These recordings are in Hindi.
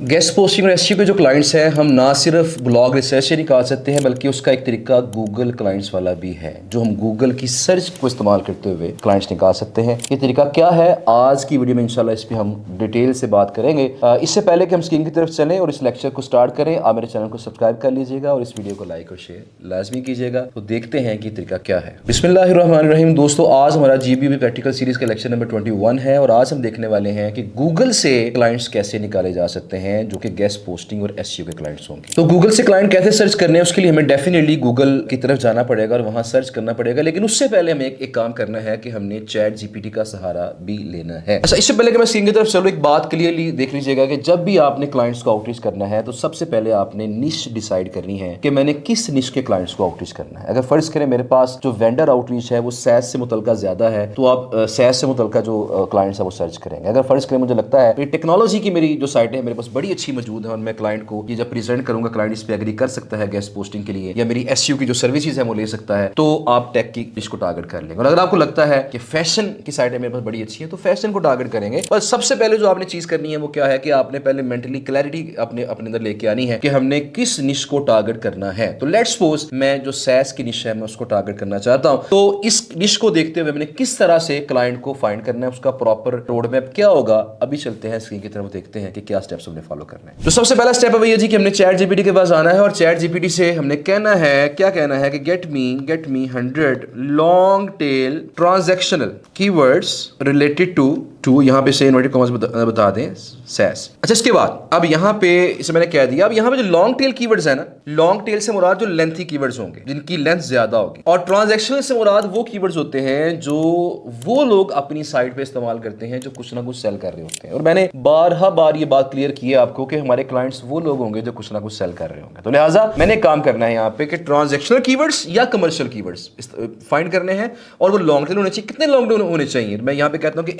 गेस्ट पोस्टिंग और एसईओ के जो क्लाइंट्स हैं, हम ना सिर्फ ब्लॉग रिसर्च से निकाल सकते हैं बल्कि उसका एक तरीका गूगल क्लाइंट्स वाला भी है, जो हम गूगल की सर्च को इस्तेमाल करते हुए क्लाइंट्स निकाल सकते हैं। ये तरीका क्या है, आज की वीडियो में इंशाल्लाह इस पर हम डिटेल से बात करेंगे। इससे पहले कि हम स्क्रीन की तरफ चलें और इस लेक्चर को स्टार्ट करें, आप मेरे चैनल को सब्सक्राइब कर लीजिएगा और इस वीडियो को लाइक और शेयर लाजमी कीजिएगा। तो देखते हैं कि तरीका क्या है। बिस्मिल्लाहिर्रहमानिर्रहीम। दोस्तों, आज हमारा जीबीवी प्रैक्टिकल सीरीज का लेक्चर नंबर 21 है और आज हम देखने वाले हैं कि गूगल से क्लाइंट्स कैसे निकाले जा सकते हैं जो कि गेस्ट पोस्टिंग और एसईओ के क्लाइंट्स होंगे। तो गूगल से क्लाइंट कैसे सर्च करने हैं, उसके लिए हमें डेफिनेटली गूगल की तरफ जाना पड़ेगा और वहां सर्च करना पड़ेगा। लेकिन उससे पहले हमें एक काम करना है कि हमने चैट जीपीटी का सहारा भी लेना है। अच्छा, इससे पहले कि मैं स्क्रीन की तरफ चलूं, एक बात क्लियरली देख लीजिएगा कि जब भी आपने क्लाइंट्स को आउटरीच करना है तो सबसे पहले आपने निश डिसाइड करनी है कि मैंने किस निश के क्लाइंट्स को आउटरीच करना है। अगर फर्ज करें मेरे पास जो वेंडर आउटरीच है वो सैस से मुतलका ज्यादा है तो आप सैस से मुतलका जो क्लाइंट्स है वो सर्च करेंगे। अगर फर्ज करें मुझे लगता है टेक्नोलॉजी की मेरी जो साइट है मेरे पास बड़ी अच्छी मौजूद है और मैं क्लाइंट को ये जब प्रेजेंट करूंगा क्लाइंट इस पे एग्री कर सकता है गेस्ट पोस्टिंग के लिए, या मेरी एसईओ की जो सर्विसेज है वो ले सकता है, तो आप टेक की निश को टारगेट कर लेंगे। और अगर आपको लगता है कि फैशन की साइट है मेरे पास बड़ी अच्छी है तो फैशन को टारगेट करेंगे। पर सबसे पहले जो आपने चीज करनी है वो क्या है कि आपने पहले मेंटली क्लैरिटी अपने अंदर लेके आनी है कि हमने किस निश को टारगेट करना है। तो लेट्स सपोज मैं जो सैस की निश है मैं उसको टारगेट करना चाहता हूं, तो इस निश को देखते हुए मैंने किस तरह से क्लाइंट को फाइंड करना है, उसका प्रॉपर रोड मैप क्या होगा। अभी चलते हैं स्क्रीन की तरफ, देखते हैं कि क्या स्टेप्स हमने फॉलो करना है। तो सबसे पहला स्टेप है ये जी कि हमने चैट जीपीटी के पास आना है और चैट जीपीटी से हमने कहना है, क्या कहना है कि get me 100 long tail transactional keywords related to यहाँ पे से इन्वर्टेड कॉमास बता दें सैस। अच्छा, इसके बाद अब यहाँ पे इसे मैंने कह दिया। अब यहाँ पे जो लॉन्ग टेल कीवर्ड्स है ना, लॉन्ग टेल से मुराद जो लेंथी कीवर्ड्स होंगे जिनकी लेंथ ज्यादा होगी, और ट्रांजैक्शनल से मुराद वो कीवर्ड्स होते हैं जो वो लोग अपनी साइट पे इस्तेमाल करते हैं जो कुछ ना कुछ सेल कर रहे होते हैं। और मैंने बारहा बार ये बात क्लियर की है आपको कि हमारे क्लाइंट्स वो लोग होंगे जो कुछ ना कुछ सेल कर रहे होंगे। तो लिहाजा मैंने काम करना है यहाँ पे कि ट्रांजैक्शनल कीवर्ड्स या कमर्शियल कीवर्ड्स फाइंड करने हैं और वो लॉन्ग टेल होने चाहिए। कितने लॉन्ग टेल होने चाहिए? मैं यहाँ पे कहता हूँ कि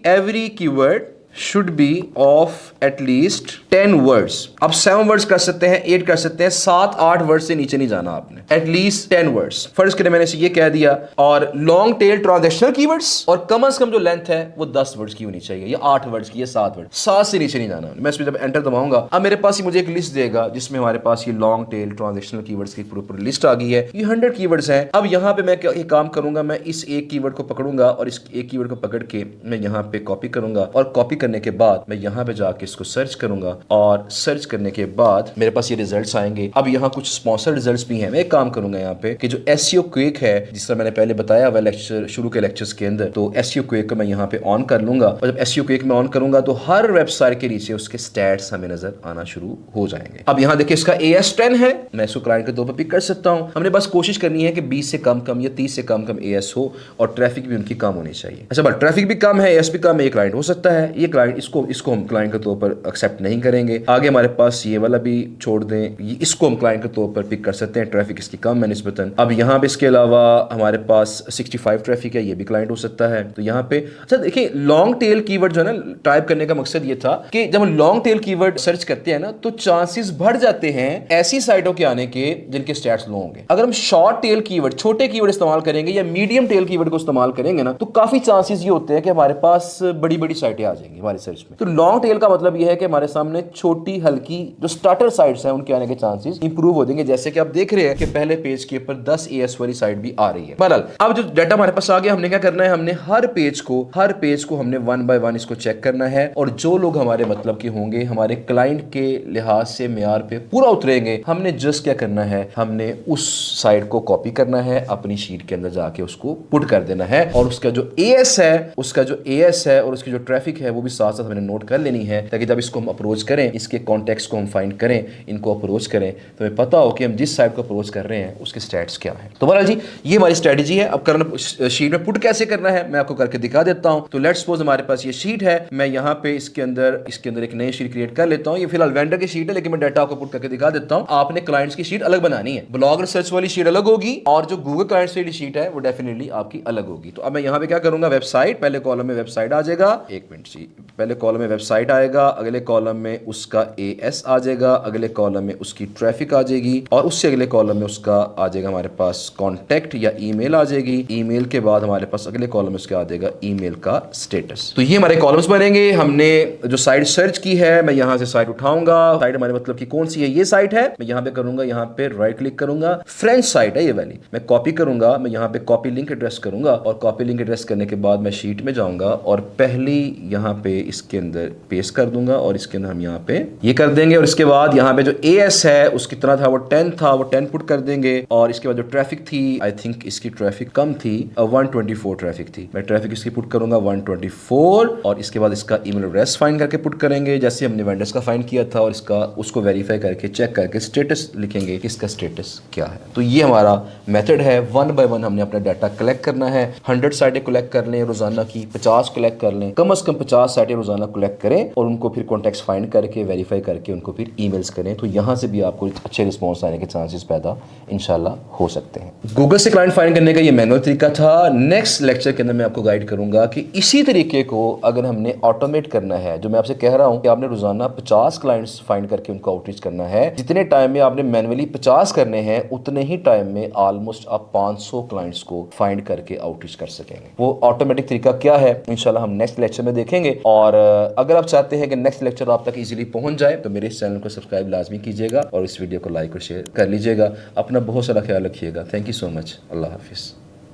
every keyword should be of at least 10 words। अब 7 वर्ड्स कर सकते हैं, 8 कर सकते हैं, 7-8 वर्ड से नीचे नहीं जाना आपने, at least 10 वर्ड्स। फर्ज करें मैंने ये कह दिया, और लॉन्ग टेल ट्रांजैक्शनल कीवर्ड्स और कम से कम जो लेंथ है वो 10 वर्ड्स की होनी चाहिए, या 8 वर्ड्स की, या 7 वर्ड, 7 से नीचे नहीं जाना। मैं इसमें जब एंटर दबाऊंगा अब मेरे पास मुझे एक लिस्ट देगा जिसमें हमारे पास ये लॉन्ग टेल ट्रांजैक्शनल कीवर्ड्स की पूरी लिस्ट आ गई है। ये 100 कीवर्ड्स हैं। अब यहाँ पे मैं क्या काम करूंगा, मैं इस एक कीवर्ड को पकड़ूंगा और इस एक कीवर्ड को पकड़ के मैं यहाँ पे कॉपी करूंगा और कॉपी करने के बाद मैं यहाँ पे जाके इसको सर्च करूंगा और सर्च करने के बाद मेरे पास ये रिजल्ट्स आएंगे। अब यहाँ कुछ स्पॉन्सर्ड रिजल्ट्स भी हैं। मैं एक काम करूंगा यहाँ पे कि जो एसईओ क्विक है, जिस तरह मैंने पहले बताया हुआ लेक्चर शुरू के लेक्चर्स के अंदर, तो एसईओ क्विक को मैं यहाँ पे ऑन कर लूंगा और जब एसईओ क्विक में ऑन करूंगा तो हर वेबसाइट के नीचे उसके स्टैट्स हमें नजर आना शुरू हो जाएंगे। अब यहाँ देखिए इसका AS10 है, मैं इसको क्लाइंट के तौर पर पिक कर सकता हूँ। हमने बस कोशिश करनी है कि 20 से कम या 30 से कम AS हो और ट्रैफिक भी उनकी कम होनी चाहिए। अच्छा, बट ट्रैफिक भी कम है, AS भी कम है, ये क्लाइंट हो सकता है। ये क्लाइंट इसको हम क्लाइंट के तौर पर एक्सेप्ट नहीं करेंगे। आगे हमारे पास ये वाला भी छोड़ दें, इसको हम क्लाइंट के तौर पर पिक कर सकते हैं, ट्रैफिक इसकी कम है निस्बतन। अब यहाँ पे इसके अलावा हमारे पास 65 ट्रैफिक है, ये भी क्लाइंट हो सकता है। तो यहाँ पे अच्छा देखिए, लॉन्ग टेल कीवर्ड जो है ना, टाइप करने का मकसद ये था कि जब हम लॉन्ग टेल कीवर्ड सर्च करते हैं ना तो चांसेस बढ़ जाते हैं ऐसी साइटों के आने के जिनके स्टैट्स लो होंगे। अगर हम शॉर्ट टेल कीवर्ड, छोटे कीवर्ड इस्तेमाल करेंगे या मीडियम टेल कीवर्ड को इस्तेमाल करेंगे ना तो काफी चांसेस ये होते हैं कि हमारे पास बड़ी बड़ी साइटें आ जाएंगी हमारी सर्च में। तो लॉन्ग टेल का मतलब यह है कि हमारे सामने छोटी हल्की जो स्टार्टर साइट्स हैं उनके आने के चांसेस इंप्रूव हो जाएंगे। जैसे कि आप देख रहे हैं कि पहले पेज के ऊपर 10 AS वाली साइट भी आ रही है। बहरहाल अब जो डाटा हमारे पास आ गया, हमने क्या करना है, हमने हर पेज को हमने 1 बाय 1 इसको चेक करना है और जो लोग हमारे मतलब के होंगे, हमारे क्लाइंट के लिहाज से मेयार पे पूरा उतरेंगे, हमने जस्ट क्या करना है, हमने उस साइट को कॉपी करना है, अपनी शीट के अंदर जाके उसको पुट कर देना है और उसका जो AS है और उसकी जो ट्रैफिक है वो भी साथ साथ हमने नोट कर लेनी है, ताकि जब इसको हम अप्रोच करें, इसके कॉन्टेक्स्ट को हम फाइंड करें, इनको अप्रोच करें तो हमें पता हो कि हम जिस साइट को अप्रोच कर रहे हैं उसके स्टैट्स क्या है। तो बहरहाल जी ये हमारी स्ट्रेटजी है। अब करना शीट में पुट कैसे करना है मैं आपको करके दिखा देता हूं। तो लेट्स सपोज हमारे पास ये शीट है, मैं यहाँ पे इसके अंदर एक नई शीट क्रिएट कर लेता हूँ। ये फिलहाल वेंडर की शीट है लेकिन मैं डाटा को पुट करके दिखा देता हूँ। आपने क्लाइंट्स की शीट अलग बनानी है, ब्लॉग रिसर्च वाली शीट अलग होगी और जो गूगल क्लाइंट्स वाली शीट है वो डेफिनेटली आपकी अलग होगी। तो अब मैं यहाँ पे क्या करूंगा, वेबसाइट, पहले कॉलम में वेबसाइट आ जाएगा, एक मिनट जी, पहले कॉलम में वेबसाइट आएगा, अगले कॉलम में उसका AS आ जाएगा, अगले कॉलम में उसकी ट्रैफिक आ जाएगी और उससे अगले कॉलम में उसका आ जाएगा हमारे पास कॉन्टैक्ट या ईमेल आ जाएगी। ईमेल के बाद हमारे पास अगले कॉलम में उसका आ जाएगा ईमेल का स्टेटस। तो ये हमारे कॉलम्स बनेंगे। हमने जो साइट सर्च की है, मैं यहाँ से साइट उठाऊंगा। साइट हमारे मतलब कि कौन सी है, ये साइट है। मैं यहाँ पे करूंगा, यहाँ पे राइट क्लिक करूंगा, फ्रेंच साइट है ये वाली। मैं कॉपी करूंगा, मैं यहाँ पे कॉपी लिंक एड्रेस करूंगा और कॉपी लिंक एड्रेस करने के बाद मैं शीट में जाऊंगा और पहली यहाँ पे इसके अंदर पेस्ट कर दूंगा और इसके अंदर हम यहाँ पे ये कर देंगे। और इसके बाद यहाँ पे जो AS है उसकी तरह था वो 10 था, वो 10 पुट कर देंगे। और इसके बाद जो ट्रैफिक थी, आई थिंक इसकी ट्रैफिक कम थी, 124 ट्रैफिक थी। मैं ट्रैफिक इसकी पुट करूंगा 124 और इसके बाद इसका ईमेल एड्रेस फाइंड करके पुट करेंगे जैसे हमने वेंडर्स का फाइंड किया था और इसका उसको वेरीफाई करके चेक करके स्टेटस लिखेंगे कि इसका स्टेटस क्या है। तो ये हमारा मेथड है। 1 बाय 1 हमने अपना डाटा कलेक्ट करना है। 100 साइटें कलेक्ट कर लें रोजाना की, 50 कलेक्ट कर लें, कम से कम 50 साइटें रोजाना कलेक्ट करें और उनको फिर कॉन्टैक्ट्स फाइंड करके वेरीफाई करके उनको फिर ईमेल्स करें। तो यहाँ से भी आपको अच्छे रिस्पॉन्स आने के चांसेस पैदा इंशाल्लाह हो सकते हैं। गूगल से क्लाइंट फाइंड करने का ये मैनुअल तरीका था। नेक्स्ट लेक्चर के अंदर मैं आपको गाइड करूंगा कि इसी तरीके को अगर हमने ऑटोमेट करना है, जो मैं आपसे कह रहा हूं कि आपने रोजाना 50 क्लाइंट्स फाइंड करके उनको आउटरीच करना है, जितने टाइम में आपने मैनुअली 50 करने हैं उतने ही टाइम में ऑलमोस्ट आप 500 क्लाइंट्स को फाइंड करके आउटरीच कर सकेंगे। वो ऑटोमेटिक तरीका क्या है इंशाल्लाह हम नेक्स्ट लेक्चर में देखेंगे। और अगर आप चाहते हैं कि नेक्स्ट लेक्चर आप तक इजीली पहुंच जाए तो मेरे इस चैनल को सब्सक्राइब लाजमी कीजिएगा और इस वीडियो को लाइक और शेयर कर लीजिएगा। अपना बहुत सारा ख्याल रखिएगा। Thank you so much. अल्लाह हाफिज़।